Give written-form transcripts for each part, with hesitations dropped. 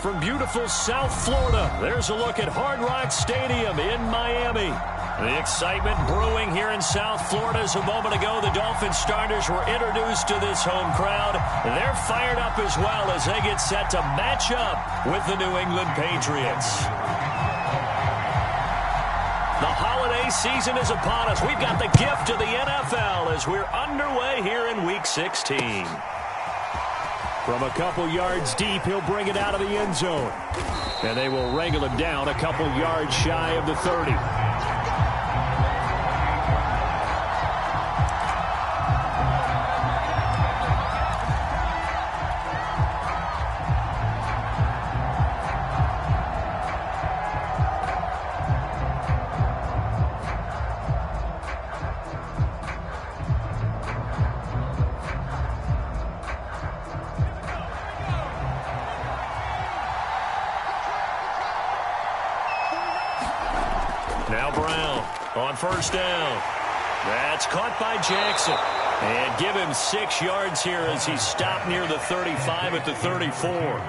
from beautiful South Florida, there's a look at Hard Rock Stadium in Miami. The excitement brewing here in South Florida as a moment ago the Dolphins starters were introduced to this home crowd. They're fired up as well as they get set to match up with the New England Patriots. The holiday season is upon us. We've got the gift of the NFL as we're underway here in Week 16. From a couple yards deep, he'll bring it out of the end zone. And they will wrangle him down a couple yards shy of the 30. Now Brown on first down. That's caught by Jackson. And give him 6 yards here as he's stopped near the 35 at the 34.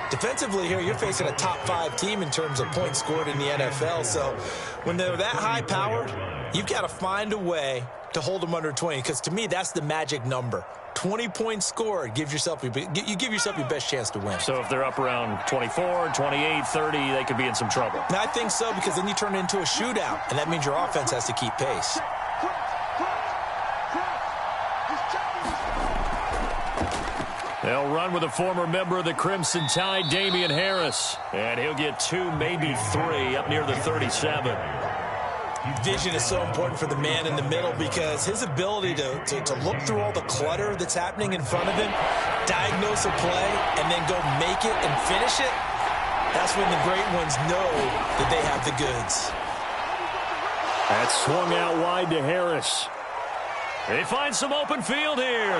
Defensively here, you're facing a top 5 team in terms of points scored in the NFL. So when they're that high-powered, you've got to find a way to hold them under 20. Because to me, that's the magic number. 20 points scored, you give yourself your best chance to win. So if they're up around 24, 28, 30, they could be in some trouble. And I think so, because then you turn it into a shootout, and that means your offense has to keep pace. They'll run with a former member of the Crimson Tide, Damian Harris. And he'll get 2, maybe 3 up near the 37. Vision is so important for the man in the middle because his ability to look through all the clutter that's happening in front of him, diagnose a play, and then go make it and finish it, that's when the great ones know that they have the goods. That's swung out wide to Harris. They find some open field here.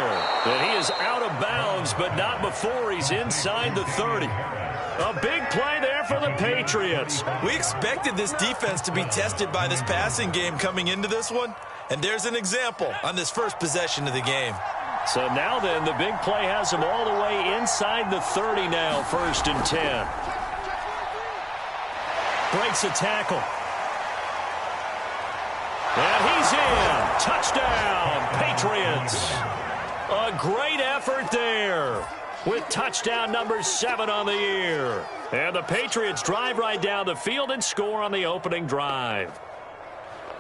And he is out of bounds, but not before he's inside the 30. A big play there for the Patriots. We expected this defense to be tested by this passing game coming into this one, and there's an example on this first possession of the game. So now then, the big play has him all the way inside the 30 now, 1st and 10. Breaks a tackle. And he's in. Touchdown, Patriots. A great effort there, with touchdown number 7 on the year. And the Patriots drive right down the field and score on the opening drive.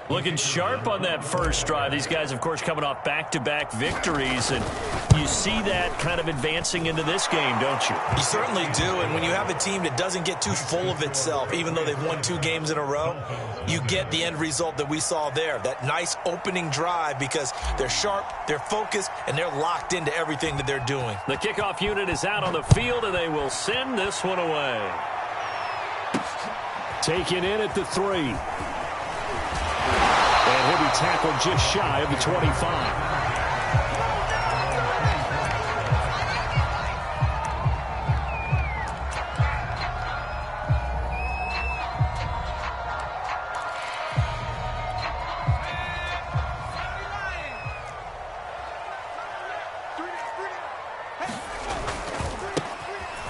Looking sharp on that first drive. These guys, of course, coming off back-to-back victories, and you see that kind of advancing into this game, don't you? You certainly do, and when you have a team that doesn't get too full of itself, even though they've won 2 games in a row, you get the end result that we saw there, that nice opening drive, because they're sharp, they're focused, and they're locked into everything that they're doing. The kickoff unit is out on the field, and they will send this one away. Taken in at the 3. And he'll be tackled just shy of the 25.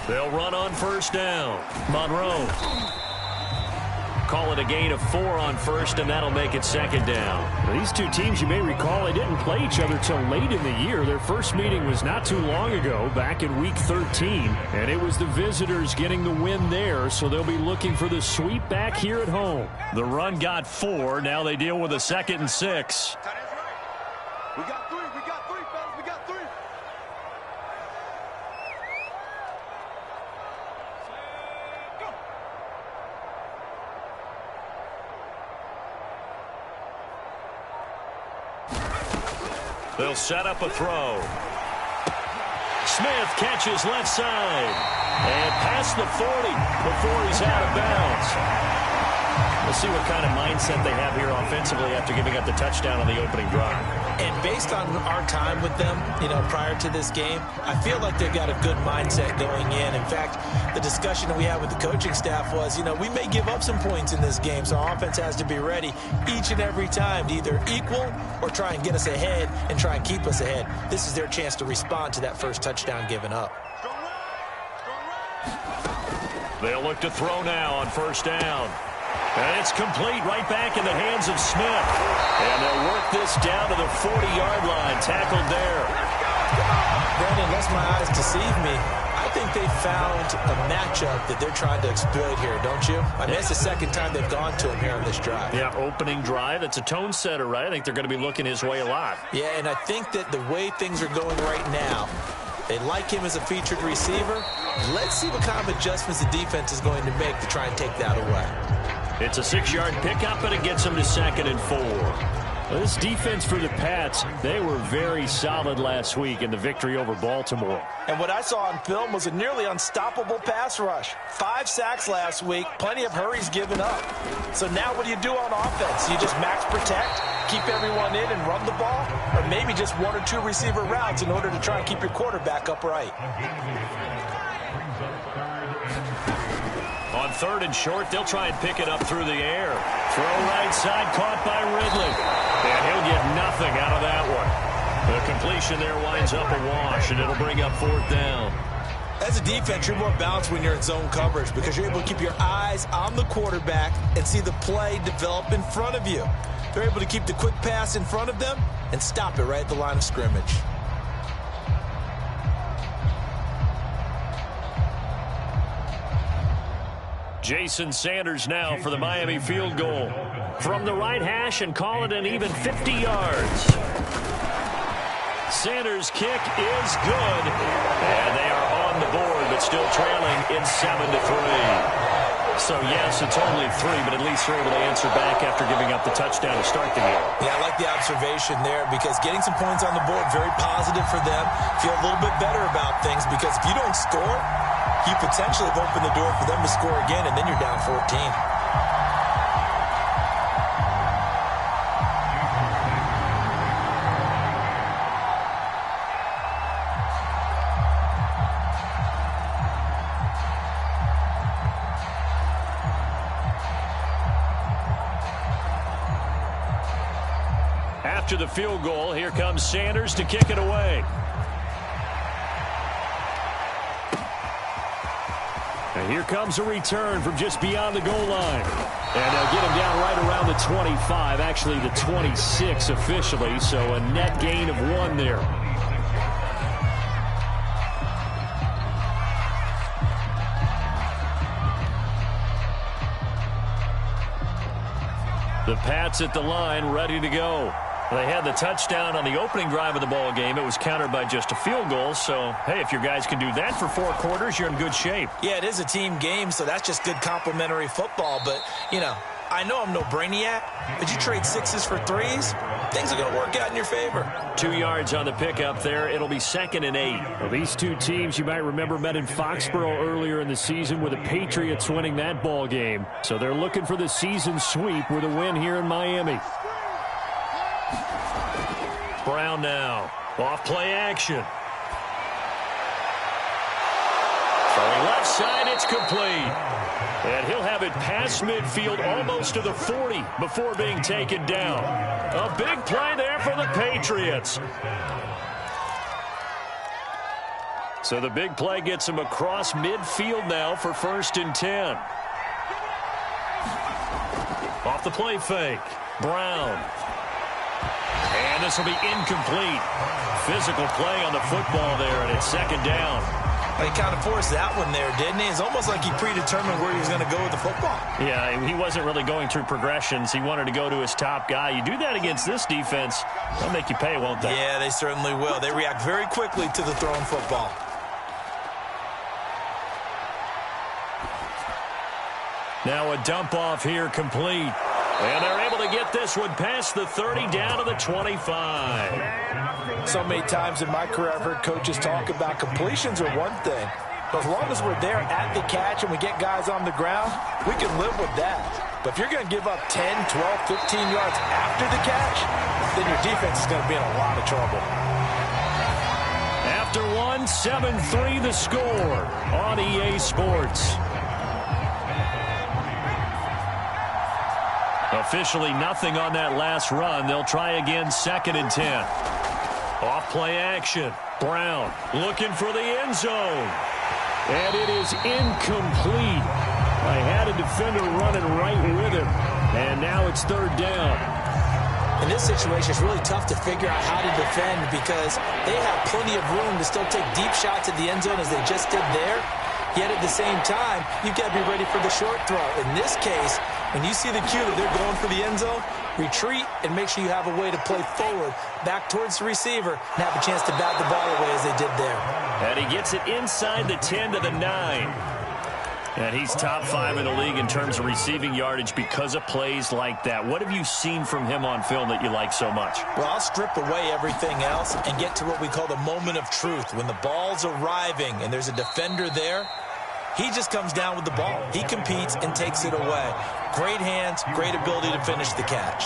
They'll run on first down. Monroe. Call it a gain of 4 on first, and that'll make it 2nd down. These two teams, you may recall, they didn't play each other till late in the year. Their first meeting was not too long ago, back in Week 13, and it was the visitors getting the win there, so they'll be looking for the sweep back here at home. The run got 4. Now they deal with a 2nd and 6. We got 3, fellas. We got 3. They'll set up a throw. Smith catches left side. And past the 40 before he's out of bounds. We'll see what kind of mindset they have here offensively after giving up the touchdown on the opening drive. And based on our time with them, prior to this game, I feel like they've got a good mindset going in. In fact, the discussion that we had with the coaching staff was, we may give up some points in this game, so our offense has to be ready each and every time to either equal or try and get us ahead and try and keep us ahead. This is their chance to respond to that first touchdown given up. They'll look to throw now on first down. And it's complete right back in the hands of Smith. And they'll work this down to the 40-yard line. Tackled there. Brandon, unless my eyes deceive me, I think they found a matchup that they're trying to exploit here, don't you? I mean, it's the second time they've gone to him here on this drive. Yeah, opening drive. It's a tone setter, right? I think they're going to be looking his way a lot. Yeah, and I think that the way things are going right now, they like him as a featured receiver. Let's see what kind of adjustments the defense is going to make to try and take that away. It's a 6-yard pickup, and it gets them to 2nd and 4. Well, this defense for the Pats, they were very solid last week in the victory over Baltimore. And what I saw on film was a nearly unstoppable pass rush. 5 sacks last week, plenty of hurries given up. So now what do you do on offense? You just max protect, keep everyone in and run the ball, or maybe just 1 or 2 receiver routes in order to try and keep your quarterback upright. On 3rd and short, they'll try and pick it up through the air. Throw right side, caught by Ridley. And he'll get nothing out of that one. The completion there winds up a wash, and it'll bring up 4th down. As a defense, you're more balanced when you're in zone coverage because you're able to keep your eyes on the quarterback and see the play develop in front of you. They're able to keep the quick pass in front of them and stop it right at the line of scrimmage. Jason Sanders now for the Miami field goal. From the right hash and call it an even 50 yards. Sanders' kick is good. And they are on the board, but still trailing in 7-3. So, yes, it's only 3, but at least they're able to answer back after giving up the touchdown to start the game. Yeah, I like the observation there because getting some points on the board, very positive for them. Feel a little bit better about things because if you don't score, you potentially have opened the door for them to score again, and then you're down 14. After the field goal, here comes Sanders to kick it away. And here comes a return from just beyond the goal line. And they'll get him down right around the 25, actually the 26 officially, so a net gain of 1 there. The Pats at the line, ready to go. They had the touchdown on the opening drive of the ball game. It was countered by just a field goal. So, hey, if your guys can do that for 4 quarters, you're in good shape. Yeah, it is a team game, so that's just good complimentary football. But, you know, I know I'm no brainiac, but you trade 6s for 3s, things are going to work out in your favor. 2 yards on the pickup there. It'll be 2nd and 8. Well, these two teams, you might remember, met in Foxborough earlier in the season with the Patriots winning that ball game. So they're looking for the season sweep with a win here in Miami. Brown now. Off play action. Throwing left side, it's complete. And he'll have it past midfield almost to the 40 before being taken down. A big play there for the Patriots. So the big play gets him across midfield now for 1st and 10. Off the play fake. Brown. And this will be incomplete. Physical play on the football there, and it's 2nd down. He kind of forced that one there, didn't he? It's almost like he predetermined where he was going to go with the football. Yeah, he wasn't really going through progressions. He wanted to go to his top guy. You do that against this defense, they'll make you pay, won't they? Yeah, they certainly will. They react very quickly to the thrown football. Now a dump off here complete. And they're able to get this one past the 30 down to the 25. So many times in my career I've heard coaches talk about completions are one thing. But as long as we're there at the catch and we get guys on the ground, we can live with that. But if you're going to give up 10, 12, 15 yards after the catch, then your defense is going to be in a lot of trouble. After 7-3 the score on EA Sports. Officially nothing on that last run. They'll try again 2nd and 10. Off play action. Brown looking for the end zone. And it is incomplete. I had a defender running right with him. And now it's third down. In this situation, it's really tough to figure out how to defend because they have plenty of room to still take deep shots at the end zone as they just did there. Yet at the same time, you've got to be ready for the short throw. In this case, when you see the cue that they're going for the end zone, retreat and make sure you have a way to play forward, back towards the receiver, and have a chance to bat the ball away as they did there. And he gets it inside the 10 to the 9. And he's top 5 in the league in terms of receiving yardage because of plays like that. What have you seen from him on film that you like so much? Well, I'll strip away everything else and get to what we call the moment of truth. When the ball's arriving and there's a defender there, he just comes down with the ball. He competes and takes it away. Great hands, great ability to finish the catch.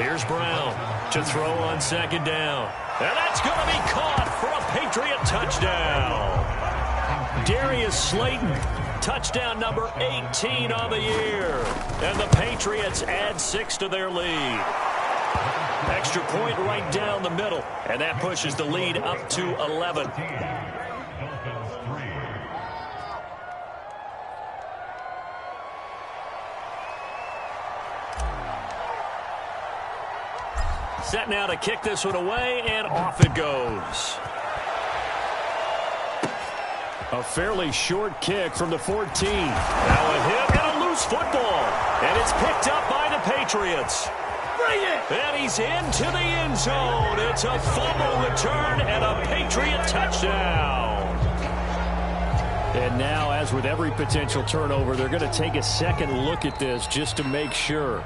Here's Brown to throw on second down. And that's going to be caught for a Patriot touchdown. Darius Slayton, touchdown number 18 on the year. And the Patriots add 6 to their lead. Extra point right down the middle. And that pushes the lead up to 11. Set now to kick this one away, and off it goes. A fairly short kick from the 14. Now a hit and a loose football. And it's picked up by the Patriots. Bring it! And he's into the end zone. It's a fumble return and a Patriot touchdown. And now, as with every potential turnover, they're going to take a second look at this just to make sure.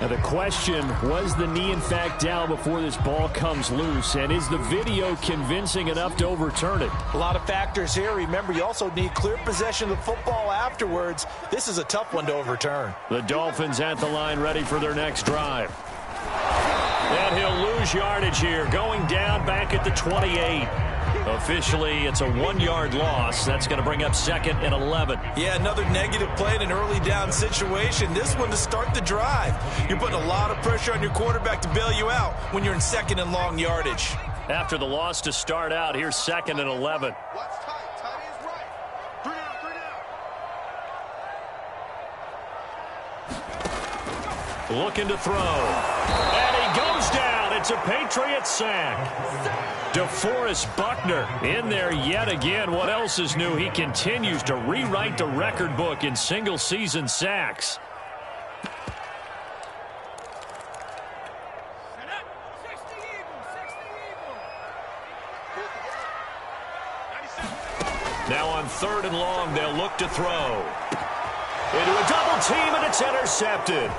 Now the question, was the knee in fact down before this ball comes loose? And is the video convincing enough to overturn it? A lot of factors here. Remember, you also need clear possession of the football afterwards. This is a tough one to overturn. The Dolphins at the line ready for their next drive. And he'll lose yardage here, going down back at the 28. Officially, it's a 1-yard loss. That's going to bring up second and 11. Yeah, another negative play in an early down situation. This one to start the drive. You're putting a lot of pressure on your quarterback to bail you out when you're in second and long yardage. After the loss to start out, here's second and 11. Watch tight. Tight is right. 3 down, 3 down. Looking to throw. And he goes down. It's a Patriot sack. DeForest Buckner in there yet again. What else is new? He continues to rewrite the record book in single-season sacks. Now on third and long, they'll look to throw. Into a double team, and it's intercepted.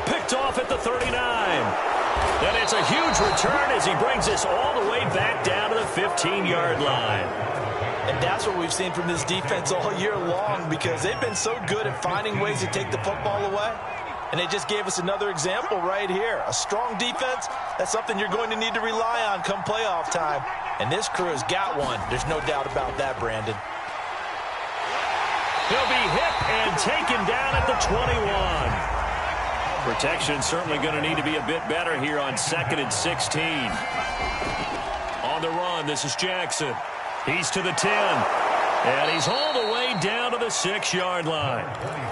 Picked off at the 39. And it's a huge return as he brings this all the way back down to the 15-yard line. And that's what we've seen from this defense all year long because they've been so good at finding ways to take the football away. And they just gave us another example right here. A strong defense, that's something you're going to need to rely on come playoff time. And this crew has got one. There's no doubt about that, Brandon. He'll be hit and taken down at the 21. Protection certainly going to need to be a bit better here on 2nd and 16. On the run, this is Jackson. He's to the 10. And he's all the way down to the 6-yard line.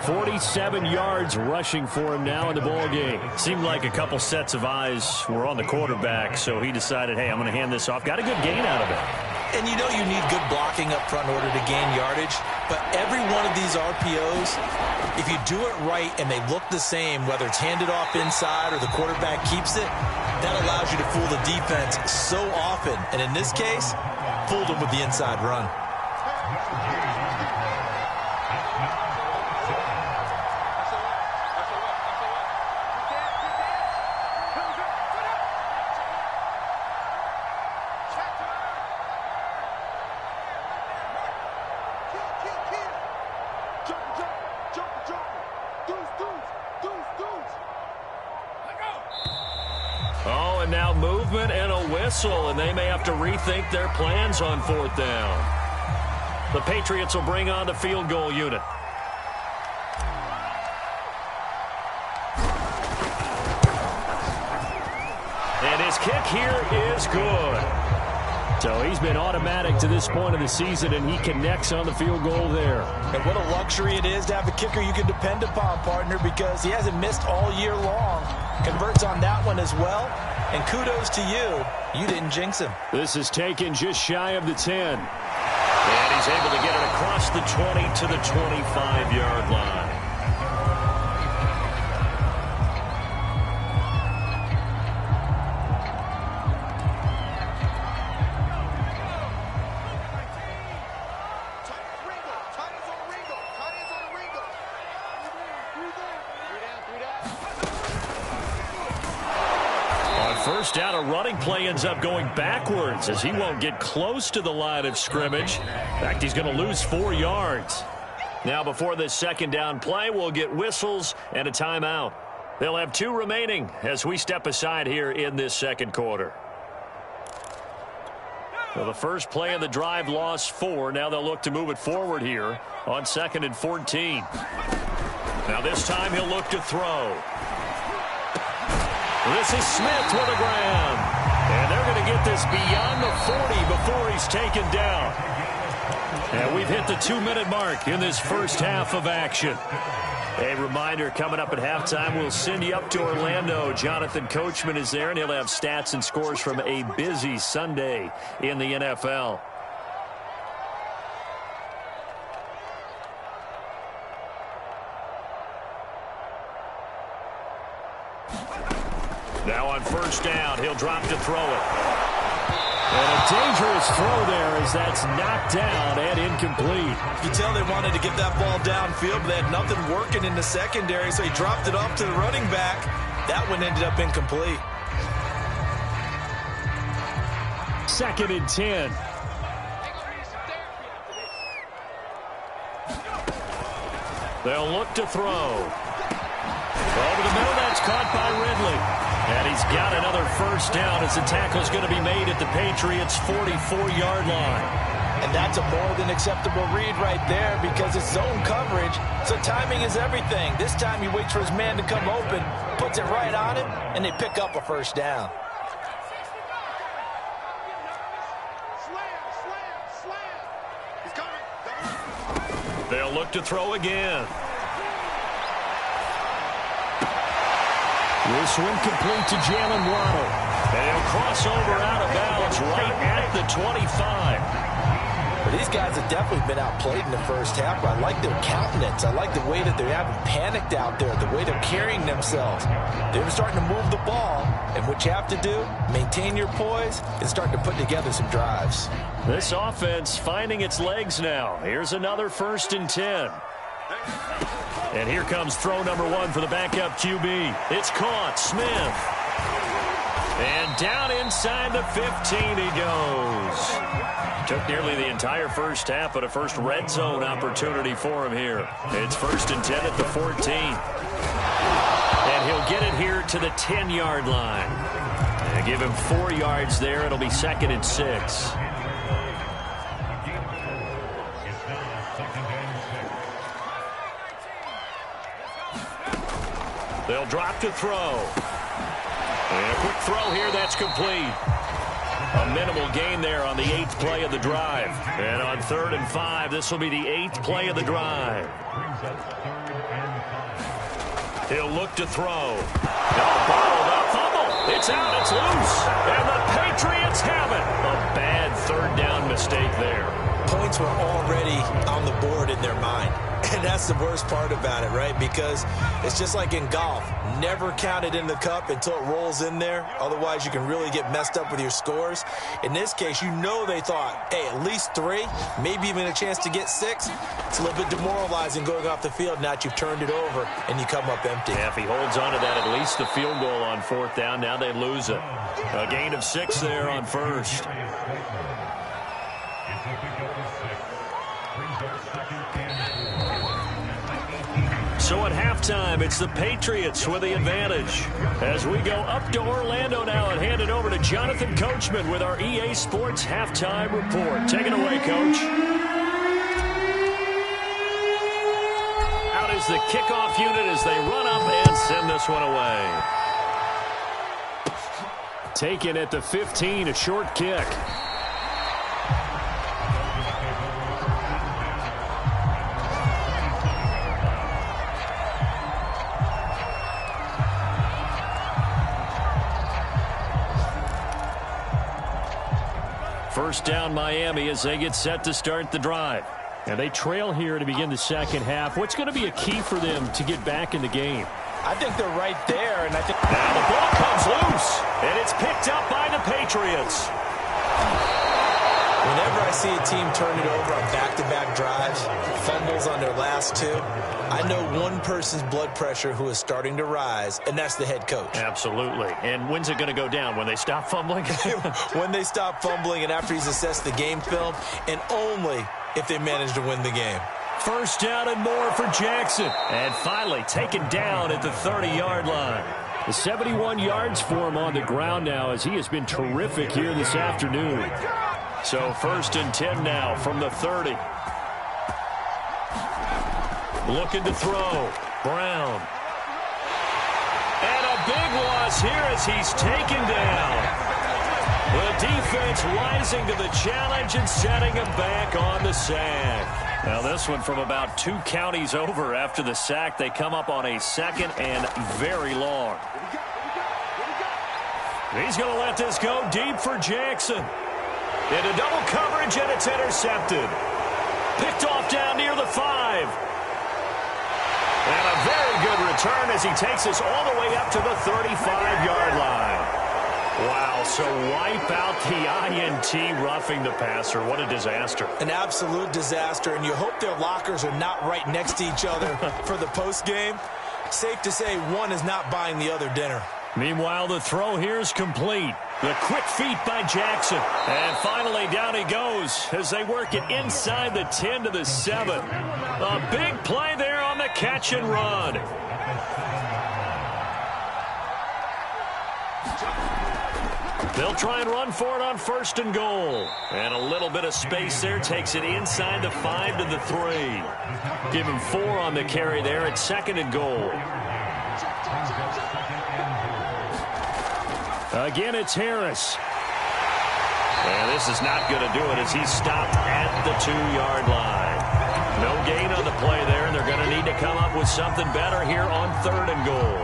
47 yards rushing for him now in the ball game. Seemed like a couple sets of eyes were on the quarterback, so he decided, hey, I'm going to hand this off. Got a good gain out of it. And you know you need good blocking up front in order to gain yardage. But every one of these RPOs, if you do it right and they look the same, whether it's handed off inside or the quarterback keeps it, that allows you to fool the defense so often. And in this case, fooled them with the inside run. Oh, and now movement and a whistle, and they may have to rethink their plans on 4th down. The Patriots will bring on the field goal unit. his kick here is good. So he's been automatic to this point of the season, and he connects on the field goal there. And what a luxury it is to have a kicker you can depend upon, partner, because he hasn't missed all year long. Converts on that one as well. And kudos to you. You didn't jinx him. This is taken just shy of the 10. And he's able to get it across the 20 to the 25-yard line. First down, a running play ends up going backwards as he won't get close to the line of scrimmage. In fact, he's going to lose 4 yards. Now, before this second down play, we'll get whistles and a timeout. They'll have 2 remaining as we step aside here in this second quarter. Well, the first play of the drive lost 4. Now they'll look to move it forward here on 2nd and 14. Now this time he'll look to throw. This is Smith with a grab. And they're going to get this beyond the 40 before he's taken down. And we've hit the 2-minute mark in this first half of action. A reminder, coming up at halftime, we'll send you up to Orlando. Jonathan Coachman is there, and he'll have stats and scores from a busy Sunday in the NFL. Now on first down, he'll drop to throw it. And a dangerous throw there as that's knocked down and incomplete. You tell they wanted to get that ball downfield, but they had nothing working in the secondary, so he dropped it off to the running back. That one ended up incomplete. 2nd and 10. They'll look to throw. Over the middle, that's caught by Ridley. And he's got another first down as the tackle's going to be made at the Patriots' 44-yard line. And that's a more than acceptable read right there because it's zone coverage, so timing is everything. This time he waits for his man to come open, puts it right on him, and they pick up a first down. They'll look to throw again. This one complete to Jalen Waddle. And he'll cross over out of bounds right at the 25. But these guys have definitely been outplayed in the first half. But I like their countenance. I like the way that they haven't panicked out there, the way they're carrying themselves. They're starting to move the ball. And what you have to do, maintain your poise and start to put together some drives. This offense finding its legs now. Here's another 1st and 10. And here comes throw number 1 for the backup QB. It's caught. Smith. And down inside the 15 he goes. Took nearly the entire first half, but a first red zone opportunity for him here. It's 1st and 10 at the 14. And he'll get it here to the 10-yard line. And give him 4 yards there. It'll be 2nd and 6. They'll drop to throw. And a quick throw here, that's complete. A minimal gain there on the 8th play of the drive. And on 3rd and 5, this will be the 8th play of the drive. He'll look to throw. Now bottled up, fumble. It's out, it's loose. And the Patriots have it. A bad 3rd down mistake there. Points were already on the board in their mind. And that's the worst part about it, right? Because it's just like in golf. Never count it in the cup until it rolls in there. Otherwise, you can really get messed up with your scores. In this case, you know they thought, hey, at least 3, maybe even a chance to get 6. It's a little bit demoralizing going off the field now that you've turned it over and you come up empty. Yeah, if he holds on to that, at least the field goal on 4th down. Now they lose it. A gain of 6 there on 1st. So at halftime, it's the Patriots with the advantage. As we go up to Orlando now and hand it over to Jonathan Coachman with our EA Sports Halftime Report. Take it away, Coach. Out is the kickoff unit as they run up and send this one away. taken at the 15, a short kick. First down Miami as they get set to start the drive. And they trail here to begin the second half. What's going to be a key for them to get back in the game? I think they're right there, and I think now the ball comes loose, and it's picked up by the Patriots. Whenever I see a team turn it over on back-to-back drives, fumbles on their last two, I know one person's blood pressure who is starting to rise, and that's the head coach. Absolutely. And when's it going to go down? When they stop fumbling? When they stop fumbling and after he's assessed the game film, and only if they manage to win the game. First down and more for Jackson. And finally taken down at the 30-yard line. The 71 yards for him on the ground now as he has been terrific here this afternoon. So first and 10 now from the 30. Looking to throw. Brown. And a big loss here as he's taken down. The defense rising to the challenge and setting him back on the sack. Now this one from about 2 counties over after the sack. They come up on a second and very long. He's going to let this go deep for Jackson. Into double coverage, and it's intercepted. Picked off down near the 5. And a very good return as he takes us all the way up to the 35-yard line. Wow, so wipe out the INT roughing the passer. What a disaster. An absolute disaster, and you hope their lockers are not right next to each other for the postgame. Safe to say one is not buying the other dinner. Meanwhile, the throw here is complete. The quick feet by Jackson. And finally, down he goes as they work it inside the 10 to the 7. A big play there on the catch and run. They'll try and run for it on first and goal. And a little bit of space there takes it inside the 5 to the 3. Give him 4 on the carry there at second and goal. Again, it's Harris. And this is not going to do it as he's stopped at the 2-yard line. No gain on the play there, and they're going to need to come up with something better here on third and goal.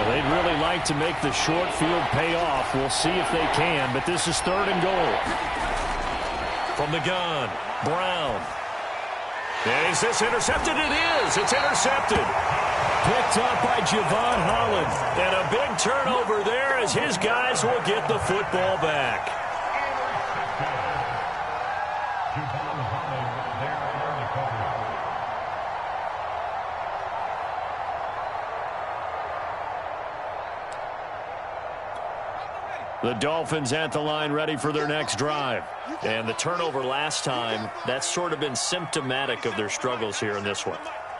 They'd really like to make the short field pay off. We'll see if they can, but this is third and goal. From the gun, Brown. Is this intercepted? It is. It's intercepted. Picked up by Javon Holland. And a big turnover there as his guys will get the football back. The Dolphins at the line ready for their next drive. And the turnover last time, that's sort of been symptomatic of their struggles here in this one.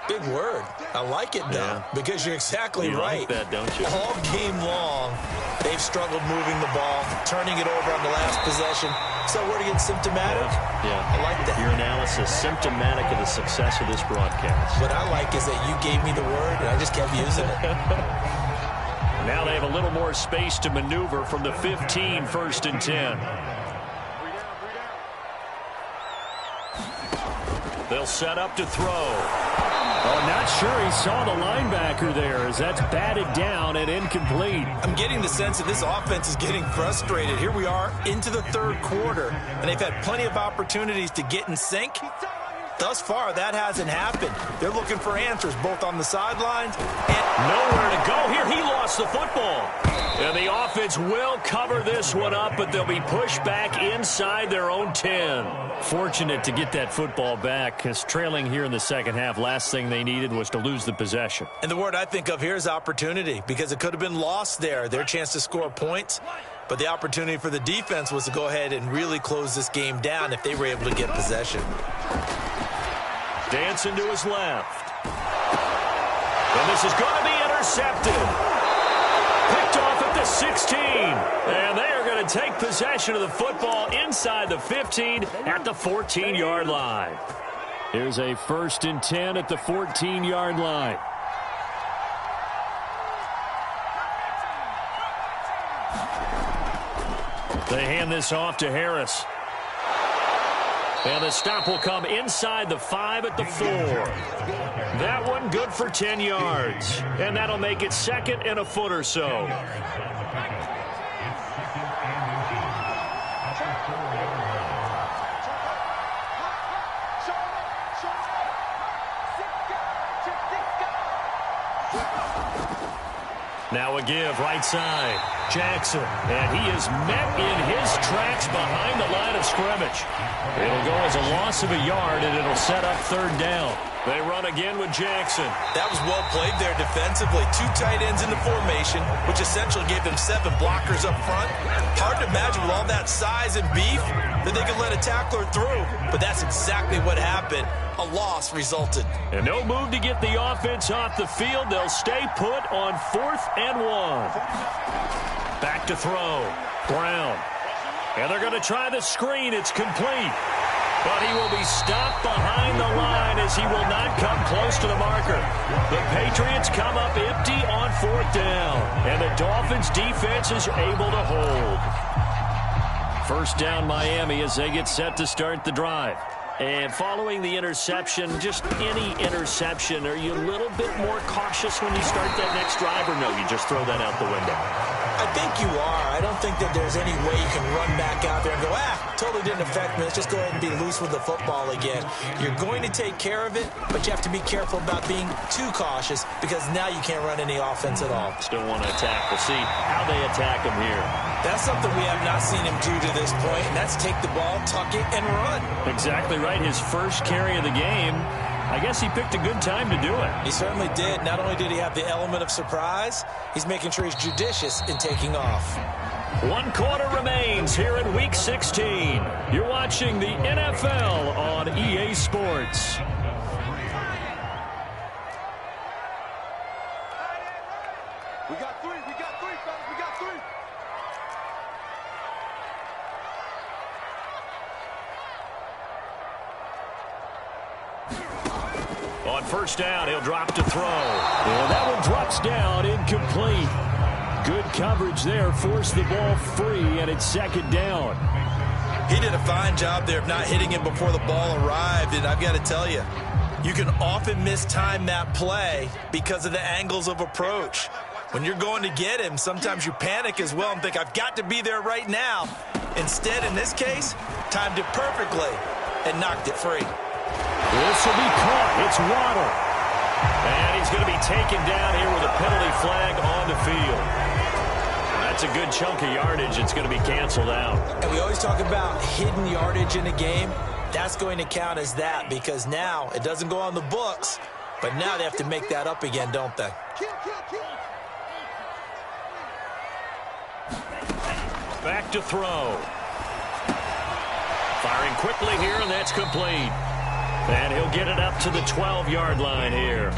Big word. I like it, though, because you're exactly right. You like that, don't you? All game long, they've struggled moving the ball, turning it over on the last possession. So word again, symptomatic? Yeah. I like that. Your analysis, symptomatic of the success of this broadcast. What I like is that you gave me the word, and I just kept using it. Now they have a little more space to maneuver from the 15, first and 10. They'll set up to throw. Oh, not sure he saw the linebacker there as that's batted down and incomplete. I'm getting the sense that this offense is getting frustrated. Here we are into the third quarter, and they've had plenty of opportunities to get in sync. Thus far, that hasn't happened. They're looking for answers both on the sidelines and nowhere to go here. He lost the football. And the offense will cover this one up, but they'll be pushed back inside their own 10. Fortunate to get that football back, because trailing here in the second half, last thing they needed was to lose the possession. And the word I think of here is opportunity, because it could have been lost there, their chance to score points. But the opportunity for the defense was to go ahead and really close this game down if they were able to get possession. Dancing to his left. And this is going to be intercepted. Picked off at the 16. And they are going to take possession of the football inside the 15 at the 14-yard line. Here's a 1st and 10 at the 14-yard line. They hand this off to Harris. And the stop will come inside the 5 at the 4. That one good for 10 yards. And that'll make it 2nd and a foot or so. Now a give, right side. Jackson, and he is met in his tracks behind the line of scrimmage. It'll go as a loss of a yard, and it'll set up 3rd down. They run again with Jackson. That was well played there defensively. 2 tight ends in the formation, which essentially gave them 7 blockers up front. Hard to imagine with all that size and beef that they could let a tackler through, but that's exactly what happened. A loss resulted. And no move to get the offense off the field. They'll stay put on 4th and 1. Back to throw. Brown. And they're going to try the screen. It's complete. But he will be stopped behind the line as he will not come close to the marker. The Patriots come up empty on 4th down. And the Dolphins defense is able to hold. 1st down Miami as they get set to start the drive. And following the interception, just any interception, are you a little bit more cautious when you start that next drive, or no, you just throw that out the window? I think you are. I don't think that there's any way you can run back out there and go, totally didn't affect me. Let's just go ahead and be loose with the football again. You're going to take care of it, but you have to be careful about being too cautious because now you can't run any offense at all. Still want to attack. We'll see how they attack him here. That's something we have not seen him do to this point, and that's take the ball, tuck it, and run. Exactly right. His first carry of the game. I guess he picked a good time to do it. He certainly did. Not only did he have the element of surprise, he's making sure he's judicious in taking off. 1 quarter remains here in Week 16. You're watching the NFL on EA Sports. We got 3, fellas, we got 3. On 1st down, he'll drop to throw. And that one drops down, incomplete. Good coverage there, forced the ball free, and it's 2nd down. He did a fine job there of not hitting him before the ball arrived, and I've got to tell you, you can often mistime that play because of the angles of approach. When you're going to get him, sometimes you panic as well and think, I've got to be there right now. Instead, in this case, timed it perfectly and knocked it free. This will be caught. It's Waddle. And he's going to be taken down here with a penalty flag on the field. That's a good chunk of yardage. It's going to be canceled out. And we always talk about hidden yardage in a game. That's going to count as that because now it doesn't go on the books, but now they have to make that up again, don't they? Back to throw. Firing quickly here, and that's complete. And he'll get it up to the 12-yard line here.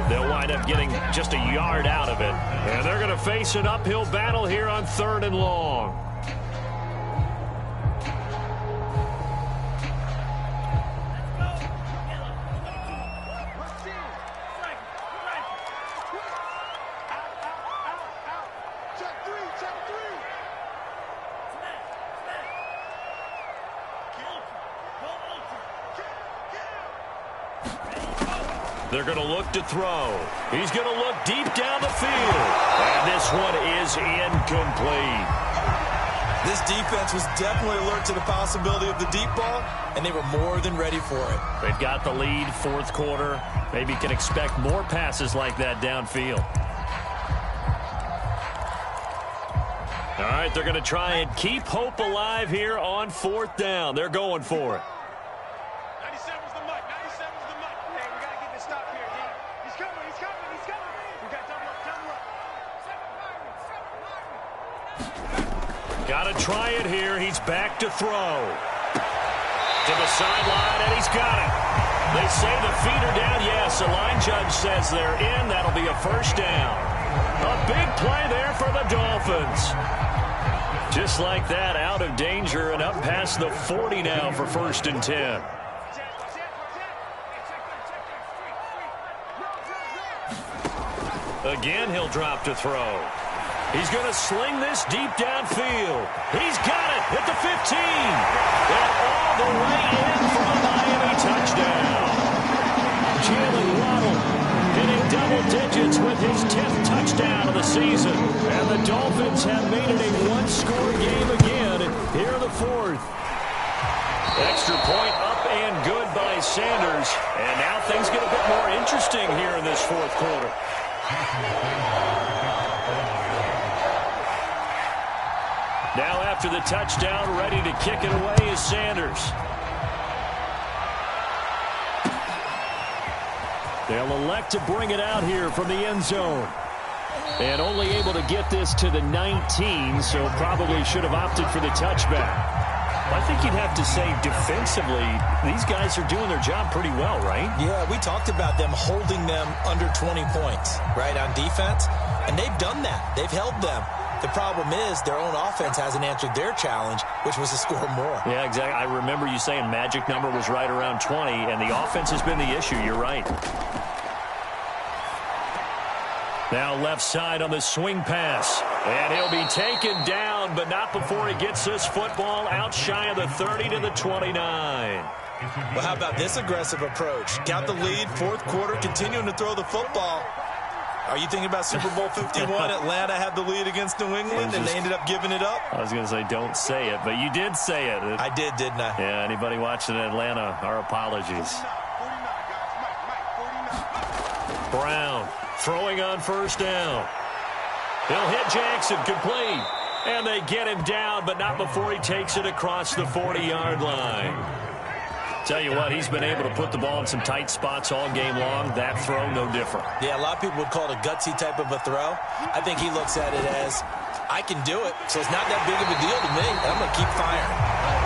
They'll wind up getting just a yard out of it. And they're going to face an uphill battle here on 3rd and long. They're going to look to throw. He's going to look deep down the field. And this one is incomplete. This defense was definitely alert to the possibility of the deep ball, and they were more than ready for it. They've got the lead, 4th quarter. Maybe can expect more passes like that downfield. All right, they're going to try and keep hope alive here on 4th down. They're going for it. 97's the mic. 97's the mic. Hey, we got to get this stop here, D. He's coming. He's coming. He's coming. We got double up. Double up. Got to try it here. He's back to throw. To the sideline, and he's got it. They say the feet are down. Yes, the line judge says they're in. That'll be a 1st down. A big play there for the Dolphins. Just like that, out of danger and up past the 40 now for 1st and 10. Again, he'll drop to throw. He's going to sling this deep downfield. He's got it at the 15. And all the way in for a Miami touchdown. Jalen Waddle hitting double digits with his 10th touchdown of the season. And the Dolphins have made it a one-score game again here in the fourth. Extra point up and good by Sanders. And now things get a bit more interesting here in this fourth quarter. Now after the touchdown, ready to kick it away is Sanders. They'll elect to bring it out here from the end zone. And only able to get this to the 19, so probably should have opted for the touchback. I think you'd have to say defensively, these guys are doing their job pretty well, right? Yeah, we talked about them holding them under 20 points, right, on defense. And they've done that. They've held them. The problem is their own offense hasn't answered their challenge, which was to score more. Yeah, exactly. I remember you saying magic number was right around 20, and the offense has been the issue. You're right. Now left side on the swing pass. And he'll be taken down, but not before he gets this football out shy of the 30 to the 29. Well, how about this aggressive approach? Got the lead, fourth quarter, continuing to throw the football. Are you thinking about Super Bowl 51? Atlanta had the lead against New England, and they ended up giving it up? I was going to say, don't say it, but you did say it. I did, didn't I? Yeah, anybody watching Atlanta, our apologies. Brown throwing on first down. He'll hit Jackson, complete. And they get him down, but not before he takes it across the 40-yard line. Tell you what, he's been able to put the ball in some tight spots all game long. That throw, no different. Yeah, a lot of people would call it a gutsy type of a throw. I think he looks at it as, I can do it, so it's not that big of a deal to me, and I'm going to keep firing.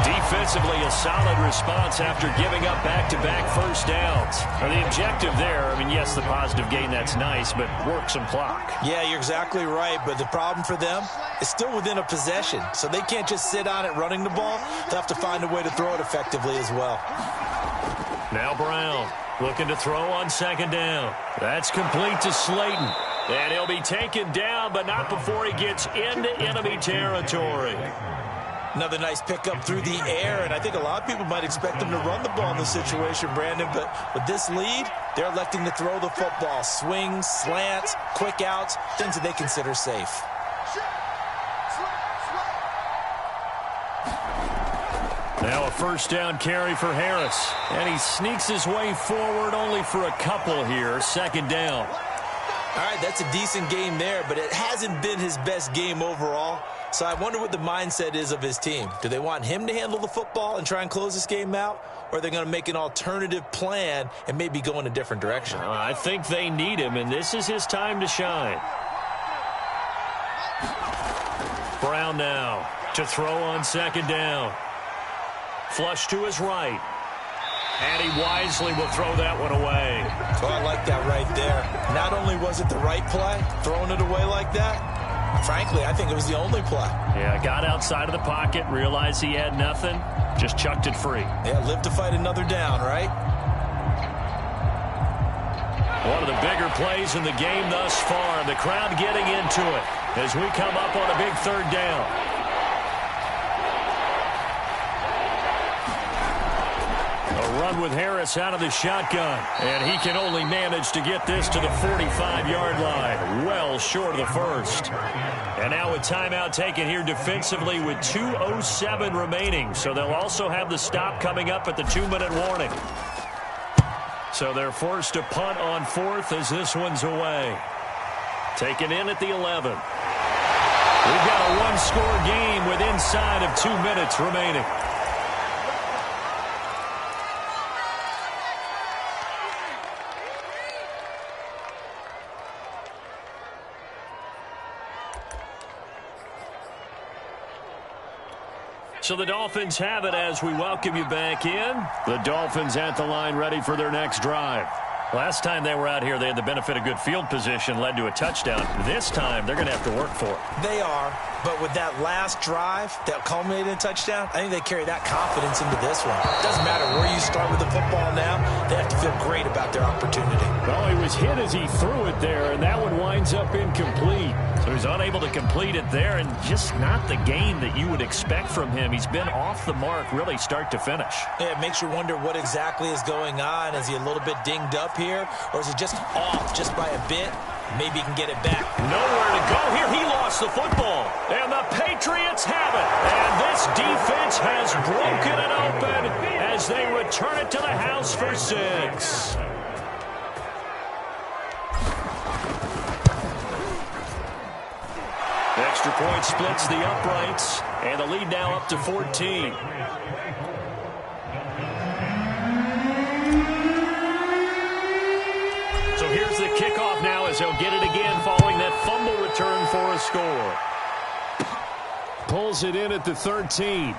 Defensively, a solid response after giving up back-to-back first downs. The objective there, I mean, yes, the positive gain, that's nice, but work some clock. Yeah, you're exactly right, but the problem for them is still within a possession, so they can't just sit on it running the ball. They'll have to find a way to throw it effectively as well. Now Brown looking to throw on second down. That's complete to Slayton. And he'll be taken down, but not before he gets into enemy territory. Another nice pickup through the air, and I think a lot of people might expect them to run the ball in this situation, Brandon, but with this lead, they're electing to throw the football. Swings, slants, quick outs, things that they consider safe. Now a first down carry for Harris, and he sneaks his way forward only for a couple here. Second down. All right, that's a decent game there, but it hasn't been his best game overall. So I wonder what the mindset is of his team. Do they want him to handle the football and try and close this game out? Or are they going to make an alternative plan and maybe go in a different direction? I think they need him, and this is his time to shine. Brown now to throw on second down. Flush to his right. And he wisely will throw that one away. Oh, I like that right there. Not only was it the right play, throwing it away like that, frankly, I think it was the only play. Yeah, got outside of the pocket, realized he had nothing, just chucked it free. Yeah, live to fight another down, right? One of the bigger plays in the game thus far. The crowd getting into it as we come up on a big third down. A run with Harris out of the shotgun, and he can only manage to get this to the 45-yard line, well short of the first. And now a timeout taken here defensively with 2:07 remaining, so they'll also have the stop coming up at the 2-minute warning. So they're forced to punt on fourth as this one's away. Taken in at the 11. We've got a one-score game with inside of 2 minutes remaining. So the Dolphins have it as we welcome you back in. The Dolphins at the line ready for their next drive. Last time they were out here, they had the benefit of good field position, led to a touchdown. This time, they're going to have to work for it. They are, But with that last drive that culminated in a touchdown, I think they carry that confidence into this one. It doesn't matter where you start with the football now. They have to feel great about their opportunity. Well, he was hit as he threw it there, and that one winds up incomplete. So he's unable to complete it there, and just not the game that you would expect from him. He's been off the mark really start to finish. Yeah, it makes you wonder what exactly is going on. Is he a little bit dinged up here, or is he just off just by a bit? Maybe he can get it back. Nowhere to go here. He lost the football. And the Patriots have it. And this defense has broken it open as they return it to the house for 6. Extra point splits the uprights. And the lead now up to 14. So here's the kickoff now as he'll get it again following that fumble return for a score. Pulls it in at the 13.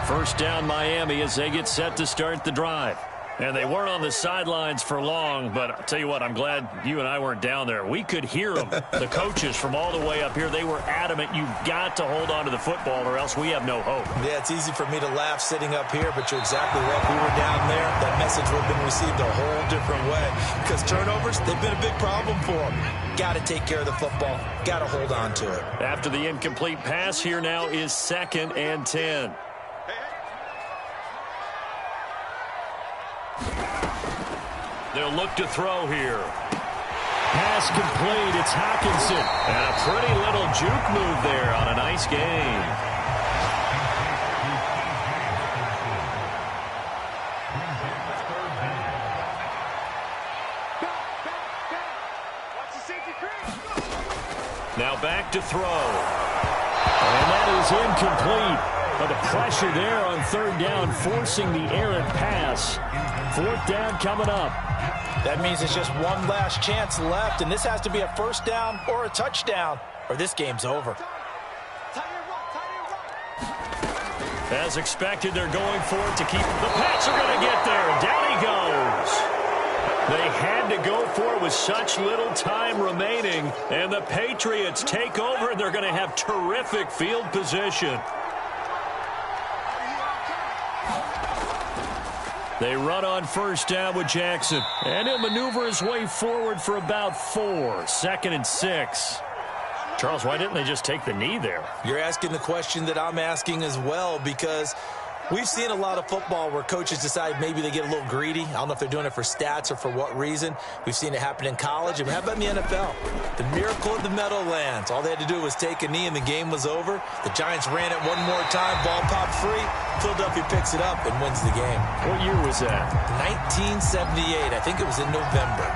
First down Miami as they get set to start the drive. And they weren't on the sidelines for long, but I'll tell you what, I'm glad you and I weren't down there. We could hear them, the coaches from all the way up here. They were adamant, you've got to hold on to the football or else we have no hope. Yeah, it's easy for me to laugh sitting up here, but you're exactly right. We were down there. That message would have been received a whole different way because turnovers, they've been a big problem for them. Got to take care of the football. Got to hold on to it. After the incomplete pass, here now is 2nd and 10. They'll look to throw here. Pass complete. It's Hockenson. And a pretty little juke move there on a nice game. Now back to throw. And that is incomplete. But the pressure there on 3rd down, forcing the errant pass. 4th down coming up. That means it's just one last chance left, and this has to be a 1st down or a touchdown, or this game's over. As expected, they're going for it to keep. The Pats are going to get there. Down he goes. They had to go for it with such little time remaining, and the Patriots take over, and they're going to have terrific field position. They run on 1st down with Jackson. And he'll maneuver his way forward for about 4. 2nd and 6. Charles, why didn't they just take the knee there? You're asking the question that I'm asking as well, because we've seen a lot of football where coaches decide maybe they get a little greedy. I don't know if they're doing it for stats or for what reason. We've seen it happen in college. And how about in the NFL? The miracle of the Meadowlands. All they had to do was take a knee and the game was over. The Giants ran it one more time. Ball popped free. Philadelphia picks it up and wins the game. What year was that? 1978. I think it was in November.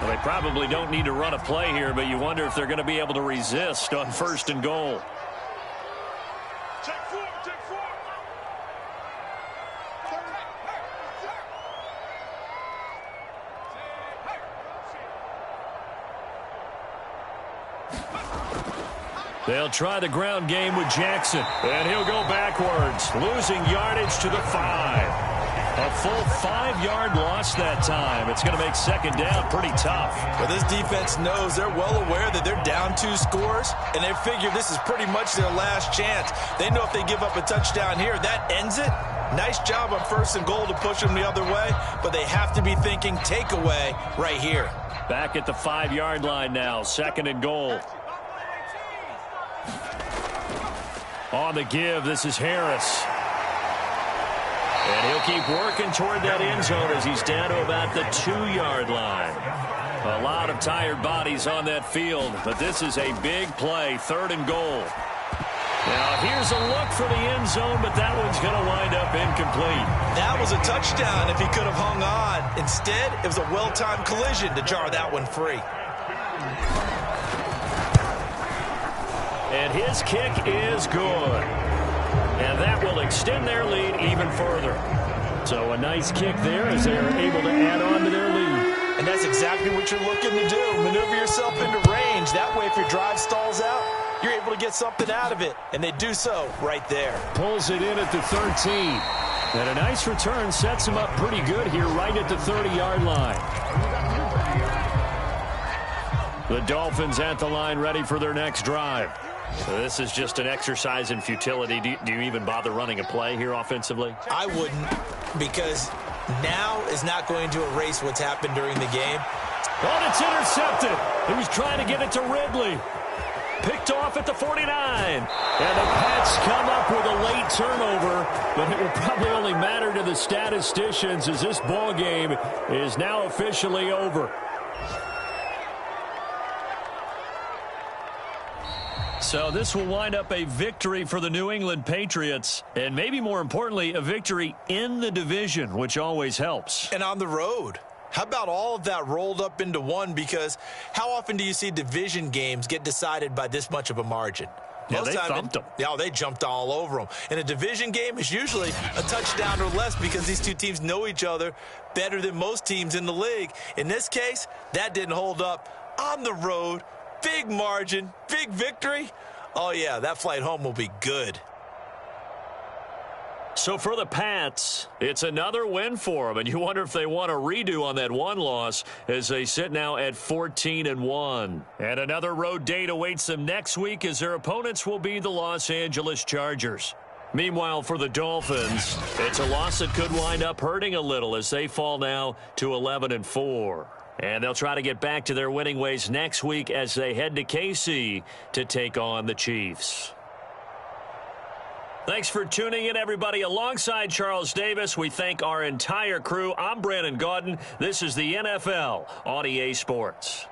Well, they probably don't need to run a play here, but you wonder if they're going to be able to resist on 1st and goal. They'll try the ground game with Jackson. And he'll go backwards, losing yardage to the 5. A full 5-yard loss that time. It's going to make 2nd down pretty tough. Well, this defense knows they're well aware that they're down 2 scores, and they figure this is pretty much their last chance. They know if they give up a touchdown here, that ends it. Nice job on 1st and goal to push them the other way, but they have to be thinking takeaway right here. Back at the 5-yard line now, 2nd and goal. On the give, this is Harris. And he'll keep working toward that end zone as he's down to about the 2-yard line. A lot of tired bodies on that field, but this is a big play, 3rd and goal. Now, here's a look for the end zone, but that one's going to wind up incomplete. That was a touchdown if he could have hung on. Instead, it was a well-timed collision to jar that one free. And his kick is good. And that will extend their lead even further. So a nice kick there as they're able to add on to their lead. And that's exactly what you're looking to do. Maneuver yourself into range. That way, if your drive stalls out, you're able to get something out of it, and they do so right there. Pulls it in at the 13. And a nice return sets him up pretty good here right at the 30-yard line. The Dolphins at the line ready for their next drive. So this is just an exercise in futility. Do you even bother running a play here offensively? I wouldn't, because now is not going to erase what's happened during the game. Oh, it's intercepted. He was trying to get it to Ridley. Picked off at the 49. And the Pats come up with a late turnover, but it will probably only matter to the statisticians as this ball game is now officially over. So this will wind up a victory for the New England Patriots, and maybe more importantly, a victory in the division, which always helps. And on the road. How about all of that rolled up into one? Because how often do you see division games get decided by this much of a margin? Yeah, they thumped them. Yeah, they jumped all over them. And a division game is usually a touchdown or less because these two teams know each other better than most teams in the league. In this case, that didn't hold up. On the road, big margin, big victory. Oh, yeah, that flight home will be good. So for the Pats, it's another win for them, and you wonder if they want a redo on that one loss as they sit now at 14-1. And another road date awaits them next week as their opponents will be the Los Angeles Chargers. Meanwhile, for the Dolphins, it's a loss that could wind up hurting a little as they fall now to 11-4. And they'll try to get back to their winning ways next week as they head to KC to take on the Chiefs. Thanks for tuning in, everybody. Alongside Charles Davis, we thank our entire crew. I'm Brandon Gaudin. This is the NFL on EA Sports.